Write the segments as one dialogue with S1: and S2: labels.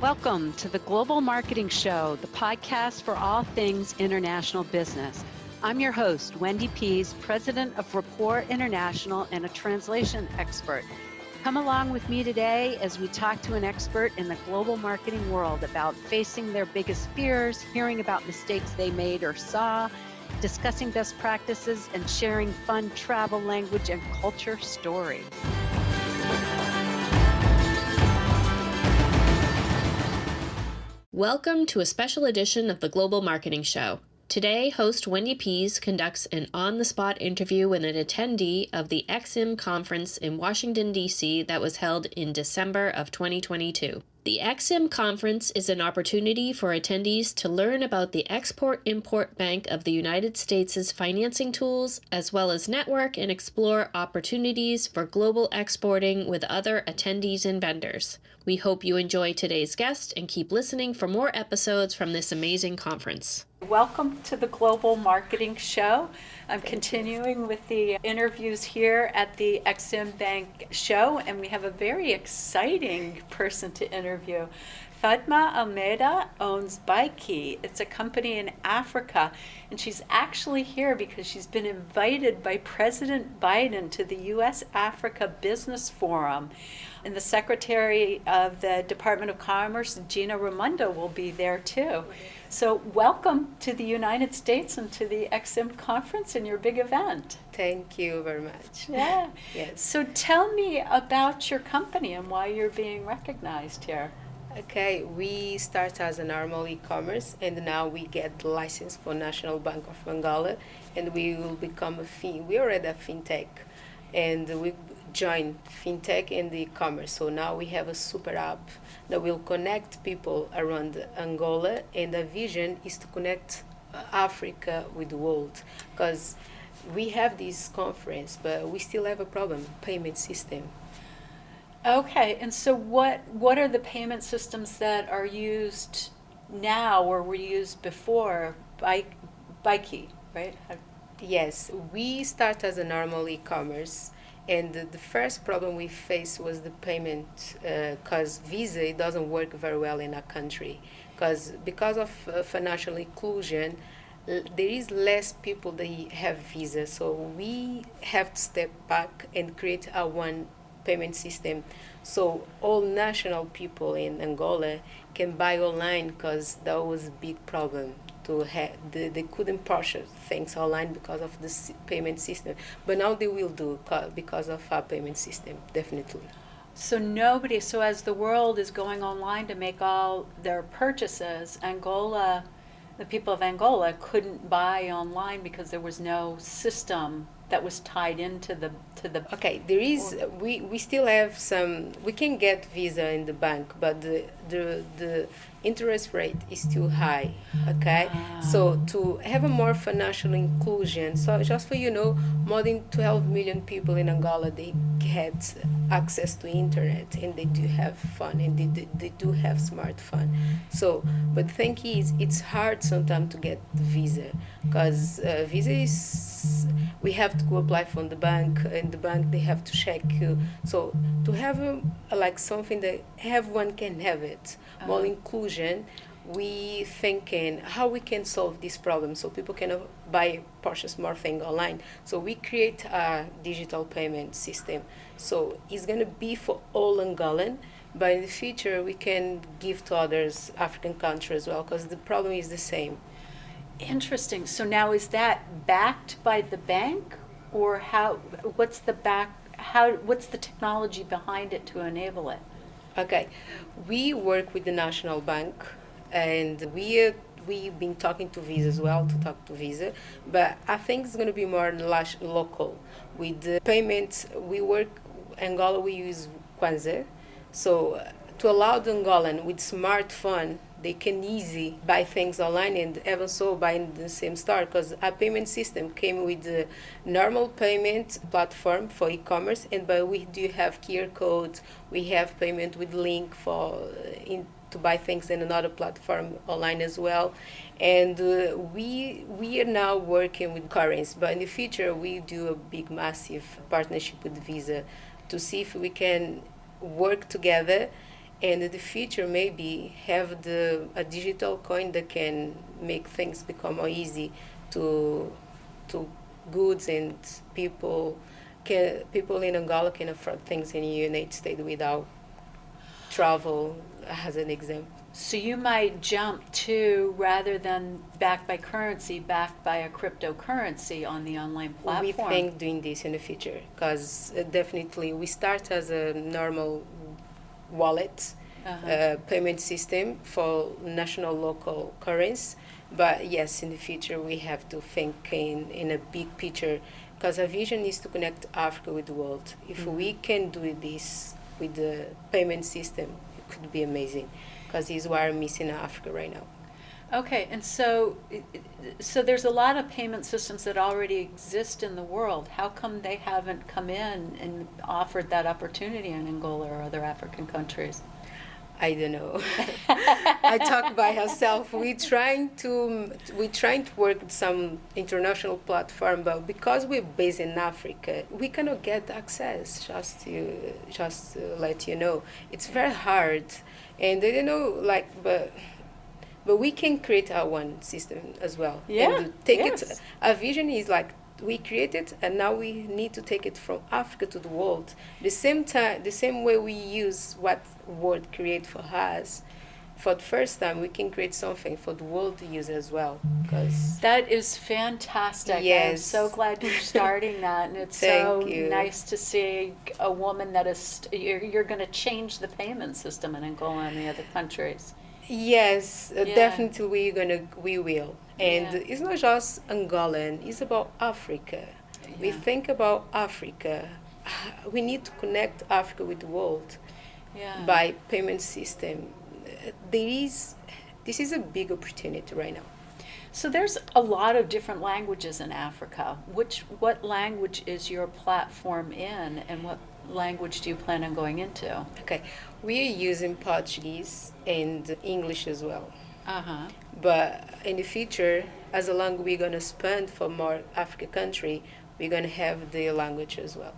S1: Welcome to the Global Marketing Show, the podcast for all things international business. I'm your host, Wendy Pease, president of Rapport International and a translation expert. Come along with me today as we talk to an expert in the global marketing world about facing their biggest fears, hearing about mistakes they made or saw, discussing best practices, and sharing fun travel, language, and culture stories.
S2: Welcome to a special edition of the Global Marketing Show. Today, host Wendy Pease conducts an on-the-spot interview with an attendee of the EXIM conference in Washington, D.C. that was held in December of 2022. The EXIM conference is an opportunity for attendees to learn about the Export-Import Bank of the United States' financing tools, as well as network and explore opportunities for global exporting with other attendees and vendors. We hope you enjoy today's guest and keep listening for more episodes from this amazing conference.
S1: Welcome to the Global Marketing Show. I'm continuing with the interviews here at the EXIM Bank show, and we have a very exciting person to interview. Fatima Almeida owns BayQi. It's a company in Africa, and she's actually here because she's been invited by President Biden to the U.S.-Africa Business Forum. And the Secretary of the Department of Commerce, Gina Raimondo, will be there too. So welcome to the United States and to the EXIM conference and your big event.
S3: Thank you very much.
S1: Yeah.
S3: Yes.
S1: So tell me about your company and why you're being recognized here.
S3: Okay, we start as a normal e-commerce, and now we get the license for National Bank of Angola, and we will become we already a fintech, and we join fintech and the e-commerce. So now we have a super app that will connect people around Angola, and the vision is to connect Africa with the world, because we have this conference, but we still have a problem, payment system.
S1: Okay, and so what are the payment systems that are used now or were used before BayQi, right?
S3: Yes, we start as a normal e-commerce, and the first problem we faced was the payment, because Visa doesn't work very well in our country, because of financial inclusion, there is less people that have Visa, so we have to step back and create our one payment system, so all national people in Angola can buy online, because that was a big problem to have. They couldn't purchase things online because of the payment system, but now they will do because of our payment system, definitely.
S1: So as the world is going online to make all their purchases, the people of Angola couldn't buy online because there was no system that was tied into the
S3: Okay, there is, we still have some, we can get Visa in the bank, but the interest rate is too high, okay? So to have a more financial inclusion, so just for more than 12 million people in Angola, they had access to internet, and they do have fun, and they do have smartphone. So, but the thing is, it's hard sometimes to get the Visa, because Visa is, we have to go apply from the bank, and the bank, they have to check you. So to have like something that everyone can have it, more inclusion, we thinking how we can solve this problem so people can purchase more things online. So we create a digital payment system. So it's going to be for all Angolan, but in the future we can give to others African countries as well, because the problem is the same.
S1: Interesting. So now is that backed by the bank, or what's the technology behind it to enable it?
S3: Okay, we work with the National Bank, and we've been talking to Visa as well, to talk to Visa, but I think it's going to be more local. With the payments, Angola, we use Kwanza, so to allow the Angolan with smartphone, they can easily buy things online, and even so buy in the same store, because our payment system came with the normal payment platform for e-commerce, but we do have QR codes, we have payment with link to buy things in another platform online as well. And we are now working with currency, but in the future we do a big, massive partnership with Visa to see if we can work together and in the future maybe have a digital coin that can make things become more easy to to goods, and people in Angola can afford things in the United States without travel, as an example.
S1: So you might jump to, rather than backed by currency, backed by a cryptocurrency on the online platform.
S3: We think doing this in the future, because definitely we start as a normal wallet payment system for national local currency. But yes, in the future we have to think in a big picture, because our vision is to connect Africa with the world. If we can do this with the payment system, it could be amazing, because this is what we're missing in Africa right now.
S1: Okay, and so there's a lot of payment systems that already exist in the world. How come they haven't come in and offered that opportunity in Angola or other African countries?
S3: I don't know. I talk by herself. We're trying to work with some international platform, but because we're based in Africa, we cannot get access. Just to let you know, it's very hard, and I don't know, but we can create our one system as well.
S1: Yeah.
S3: And take
S1: yes.
S3: it. Our vision is like, we create it, and now we need to take it from Africa to the world. The same way we use what world create for us. For the first time, we can create something for the world to use as well. Because
S1: that is fantastic.
S3: Yes.
S1: I'm so glad you're starting that, and it's
S3: Thank you.
S1: nice to see a woman that is. You're going to change the payment system in Angola and the other countries.
S3: Yes,
S1: Yeah.
S3: definitely we will. And
S1: Yeah.
S3: it's not just Angolan, it's about Africa. We
S1: Yeah.
S3: think about Africa. We need to connect Africa with the world
S1: Yeah.
S3: by payment system. This is a big opportunity right now.
S1: So there's a lot of different languages in Africa. What language is your platform in, and what language do you plan on going into?
S3: Okay, we are using Portuguese and English as well.
S1: Uh-huh.
S3: But in the future, as long as we're going to spend for more African country, we're going to have the language as well.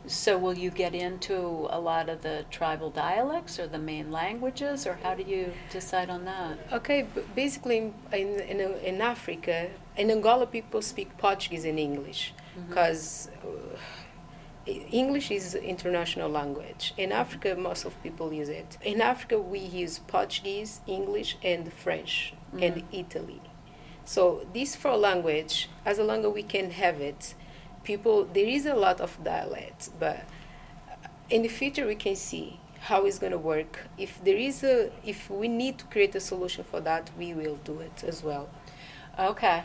S1: So will you get into a lot of the tribal dialects or the main languages, or how do you decide on that?
S3: Okay, basically in Africa, in Angola, people speak Portuguese and English, because English is international language. In Africa, most of people use it. In Africa, we use Portuguese, English, and French, and Italy. So these four language, as long as we can have it, there is a lot of dialects, but in the future we can see how it's going to work. If we need to create a solution for that, we will do it as well.
S1: Okay,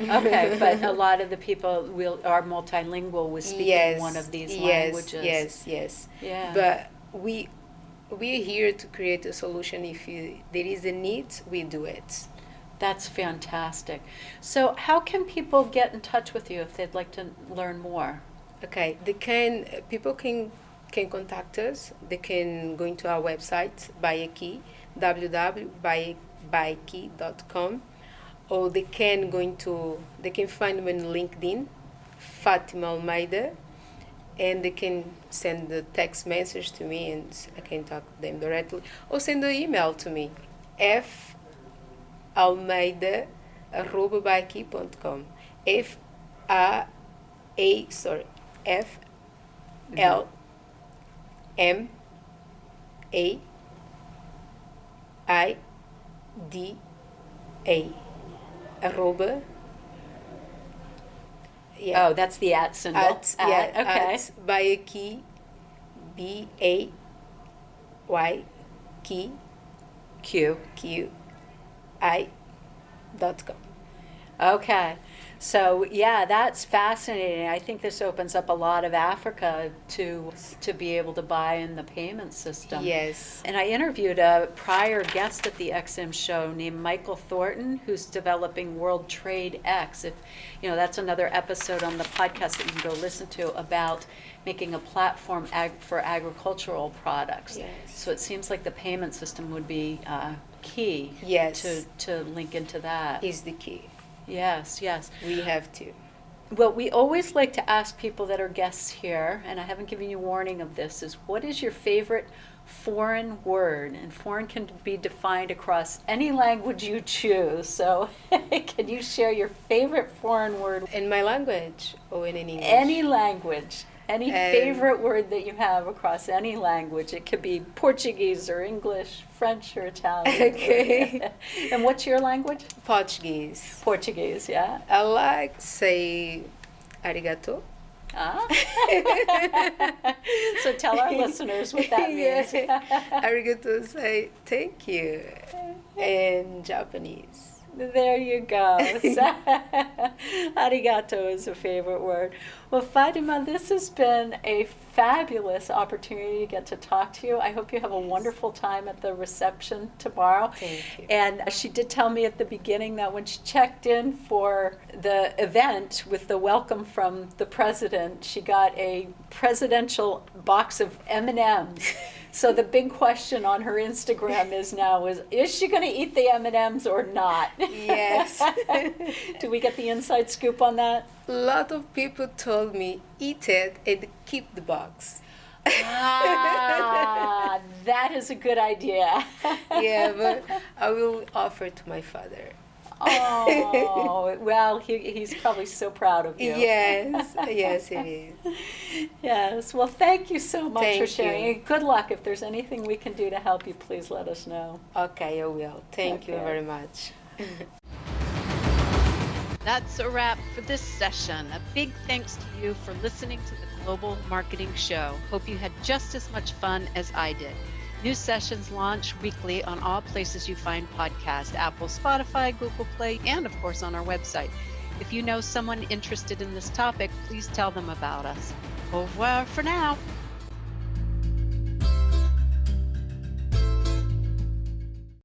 S1: but a lot of the people are multilingual with speaking one of these languages.
S3: Yes.
S1: Yeah.
S3: But we're here to create a solution. If there is a need, we do it.
S1: That's fantastic. So how can people get in touch with you if they'd like to learn more?
S3: Okay, people can contact us. They can go into our website, BayQi, www.byqi.com, or they can find me on LinkedIn, Fatima Almeida, and they can send the text message to me and I can talk to them directly, or send an email to me, falmeida@byqi.com. FLMAIDA arroba.
S1: Oh, that's the at symbol. Okay.
S3: At BayQi, BayQi QI.com.
S1: Okay. So yeah, that's fascinating. I think this opens up a lot of Africa to be able to buy in the payment system.
S3: Yes.
S1: And I interviewed a prior guest at the XM show named Michael Thornton, who's developing World Trade X. If that's another episode on the podcast that you can go listen to about making a platform for agricultural products.
S3: Yes.
S1: So it seems like the payment system would be key.
S3: Yes.
S1: To link into that.
S3: Is the key.
S1: Yes.
S3: We have to.
S1: Well, we always like to ask people that are guests here, and I haven't given you warning of this, is what is your favorite foreign word? And foreign can be defined across any language you choose. So can you share your favorite foreign word?
S3: In my language or in English?
S1: Any language. Any favorite word that you have across any language. It could be Portuguese or English, French or Italian.
S3: Okay.
S1: And what's your language?
S3: Portuguese.
S1: Portuguese, yeah.
S3: I like say arigato.
S1: Ah. So tell our listeners what that means.
S3: Arigato say thank you in Japanese.
S1: There you go. Arigato is a favorite word. Well, Fatima, this has been a fabulous opportunity to get to talk to you. I hope you have a wonderful time at the reception tomorrow.
S3: Thank you.
S1: And she did tell me at the beginning that when she checked in for the event with the welcome from the president, she got a presidential box of M&Ms. So the big question on her Instagram is she going to eat the M&Ms or not?
S3: Yes.
S1: Do we get the inside scoop on that?
S3: A lot of people told me eat it and keep the box.
S1: Ah, that is a good idea.
S3: Yeah, but I will offer to my father.
S1: Oh, well, he's probably so proud of you.
S3: Yes, it is.
S1: Yes, well, thank you so much for
S3: Thank
S1: sharing.
S3: you.
S1: And good luck. If there's anything we can do to help you, please let us know.
S3: Okay, I will. Thank you
S1: Okay.
S3: very much.
S4: That's a wrap for this session. A big thanks to you for listening to the Global Marketing Show. Hope you had just as much fun as I did. New sessions launch weekly on all places you find podcasts, Apple, Spotify, Google Play, and of course on our website. If you know someone interested in this topic, please tell them about us. Au revoir for now.